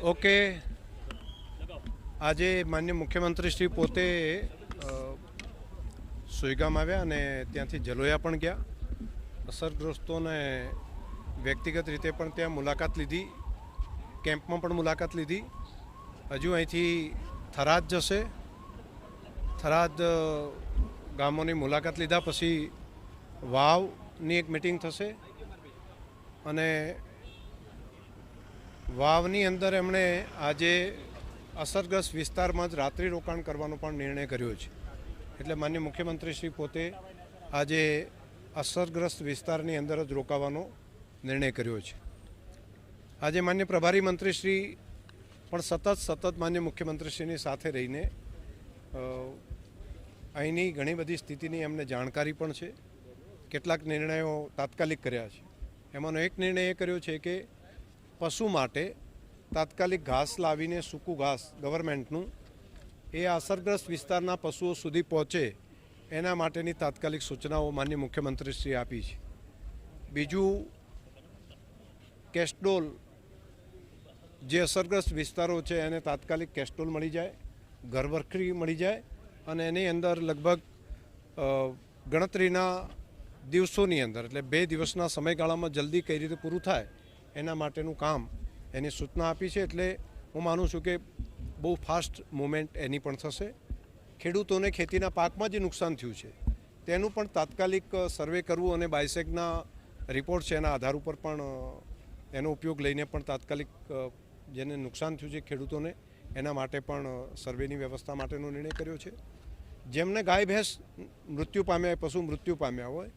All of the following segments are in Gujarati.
ઓકે, આજે માન્ય મુખ્યમંત્રી શ્રી પોતે સુઈગામ આવ્યા અને ત્યાંથી જલોયા પણ ગયા. અસરગ્રસ્તોને વ્યક્તિગત રીતે પણ ત્યાં મુલાકાત લીધી, કેમ્પમાં પણ મુલાકાત લીધી. હજુ અહીંથી થરાદ જશે. થરાદ ગામોની મુલાકાત લીધા પછી વાવની એક મિટિંગ થશે અને વાવની અંદર એમણે આજે અસરગ્રસ્ત વિસ્તારમાં જ રાત્રિ રોકાણ કરવાનો પણ નિર્ણય કર્યો છે. એટલે માન્ય મુખ્યમંત્રી શ્રી પોતે આજે અસરગ્રસ્ત વિસ્તારની અંદર જ રોકાવાનો નિર્ણય કર્યો છે. આજે માન્ય પ્રભારી મંત્રીશ્રી પણ સતત માન્ય મુખ્યમંત્રીશ્રીની સાથે રહીને અહીંની ઘણી બધી સ્થિતિની એમને જાણકારી પણ છે. કેટલાક નિર્ણયો તાત્કાલિક કર્યા છે. એમાંનો એક નિર્ણય એ કર્યો છે કે પશુ માટે તાત્કાલિક ઘાસ લાવીને સૂકું ઘાસ ગવર્મેન્ટનું એ અસરગ્રસ્ત વિસ્તારના પશુઓ સુધી પહોંચે એના માટેની તાત્કાલિક સૂચનાઓ માન્ય મુખ્યમંત્રીશ્રીએ આપી છે. બીજું, કેસ્ટોલ જે અસરગ્રસ્ત વિસ્તારો છે એને તાત્કાલિક કેસ્ટોલ મળી જાય, ઘરવખરી મળી જાય અને એની અંદર લગભગ ગણતરીના દિવસોની અંદર એટલે 2 દિવસના સમયગાળામાં જલ્દી કઈ રીતે પૂરું થાય એના માટેનું કામ એની સૂચના આપી છે. એટલે હું માનું છું કે બહુ ફાસ્ટ મૂવમેન્ટ એની પણ થશે. ખેડૂતોને ખેતીના પાકમાં જે નુકસાન થયું છે તેનું પણ તાત્કાલિક સર્વે કરવું અને બાયસેગના રિપોર્ટ છે એના આધાર ઉપર પણ એનો ઉપયોગ લઈને પણ તાત્કાલિક જેને નુકસાન થયું છે ખેડૂતોને એના માટે પણ સર્વેની વ્યવસ્થા માટેનો નિર્ણય કર્યો છે. જેમને ગાય ભેંસ મૃત્યુ પામ્યા હોય, પશુ મૃત્યુ પામ્યા હોય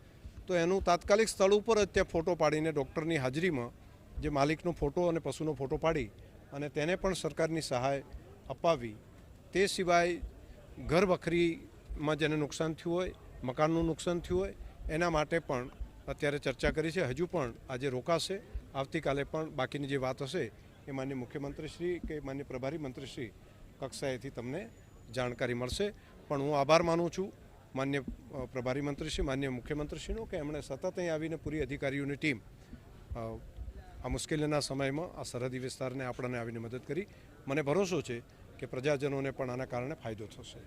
તો એનું તાત્કાલિક સ્થળ ઉપર જ ત્યાં ફોટો પાડીને ડૉક્ટરની હાજરીમાં જે માલિકનો ફોટો અને પશુનો ફોટો પાડી અને તેને પણ સરકારની સહાય અપાવી. તે સિવાય ઘર વખરીમાં જેને નુકસાન થયું હોય, મકાનનું નુકસાન થયું હોય એના માટે પણ અત્યારે ચર્ચા કરી છે. હજુ પણ આજે રોકાશે, આવતીકાલે પણ બાકીની જે વાત હશે એ માન્ય મુખ્યમંત્રીશ્રી કે માન્ય પ્રભારી મંત્રીશ્રી કક્ષાએથી તમને જાણકારી મળશે. પણ હું આભાર માનું છું માન્ય પ્રભારી મંત્રીશ્રી, માન્ય મુખ્યમંત્રીશ્રીનો કે એમણે સતત અહીં આવીને પૂરી અધિકારીઓની ટીમ આ મુશ્કેલીના સમયમાં આ સરહદી વિસ્તારને આપણને આવીને મદદ કરી. મને ભરોસો છે કે પ્રજાજનોને પણ આના કારણે ફાયદો થશે.